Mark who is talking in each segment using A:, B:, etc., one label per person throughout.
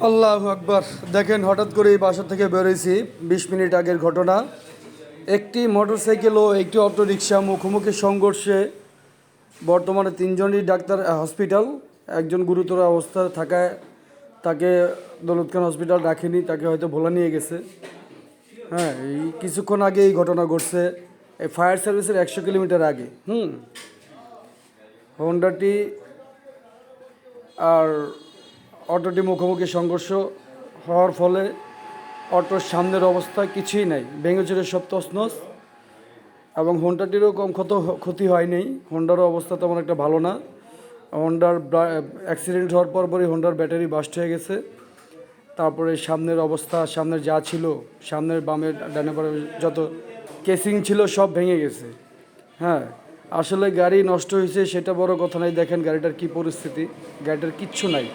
A: আল্লাহু আকবার। দেখেন, হঠাৎ করে এই বাসা থেকে বেরোইছি, 20 মিনিট আগের ঘটনা। একটি মোটরসাইকেল ও একটি অটোরিকশা মুখোমুখি সংঘর্ষে বর্তমানে তিনজনই ডাক্তার হসপিটাল। একজন গুরুতর অবস্থায় থাকায় তাকে দৌলত খান হসপিটাল রাখেনি, তাকে হয়তো ভোলা নিয়ে গেছে। হ্যাঁ, এই কিছুক্ষণ আগে এই ঘটনা ঘটছে, এই ফায়ার সার্ভিসের 100 কিলোমিটার আগে। হোন্ডাটি আর অটোটি মুখোমুখি সংঘর্ষ হওয়ার ফলে অটোর সামনের অবস্থা কিছুই নাই, ভেঙে চুরে সব তছনছ। এবং হোন্ডাটিরও কম ক্ষতি হয়নি, হোন্ডারও অবস্থা তেমন একটা ভালো না। হোন্ডার অ্যাক্সিডেন্ট হওয়ার পরপরই হোন্ডার ব্যাটারি বাস্ট হয়ে গেছে। তারপরে সামনের অবস্থা, সামনের যা ছিল, সামনের বামের ডানে বামে যত কেসিং ছিল সব ভেঙে গেছে। হ্যাঁ, আসলে গাড়ি নষ্ট হয়েছে সেটা বড় কথা নাই। দেখেন গাড়িটার কী পরিস্থিতি, গাড়িটার কিচ্ছু নাই,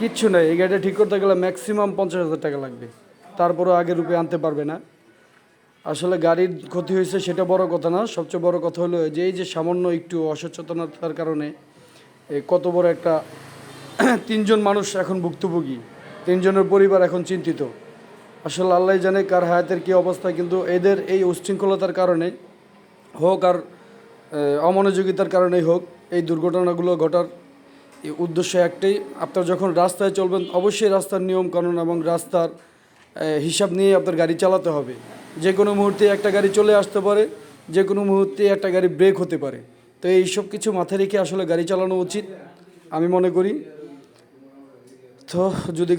A: কিচ্ছু নাই। এই গাড়িটা ঠিক করতে গেলে ম্যাক্সিমাম 50,000 টাকা লাগবে, তারপরও আগের রূপে আনতে পারবে না। আসলে গাড়ির ক্ষতি হয়েছে সেটা বড় কথা না, সবচেয়ে বড় কথা হলো যে এই যে সামান্য একটু অসচেতনতার কারণে এই কত বড় একটা তিনজন মানুষ এখন ভুক্তভোগী, তিনজনের পরিবার এখন চিন্তিত। আসলে আল্লাহ জানে কার হায়াতের কী অবস্থা, কিন্তু এদের এই উচ্ছৃঙ্খলতার কারণে হোক আর অমনোযোগিতার কারণেই হোক, এই দুর্ঘটনাগুলো ঘটার উদ্দেশ্য একটাই, আপনার যখন রাস্তায় চলবেন অবশ্যই রাস্তার নিয়ম কানুন এবং রাস্তার হিসাব নিয়ে আপনার গাড়ি চালাতে হবে। যে কোনো মুহূর্তে একটা গাড়ি চলে আসতে পারে, যে কোনো মুহূর্তে একটা গাড়ি ব্রেক হতে পারে। তো এই সব কিছু মাথায় রেখে আসলে গাড়ি চালানো উচিত আমি মনে করি। তো যদি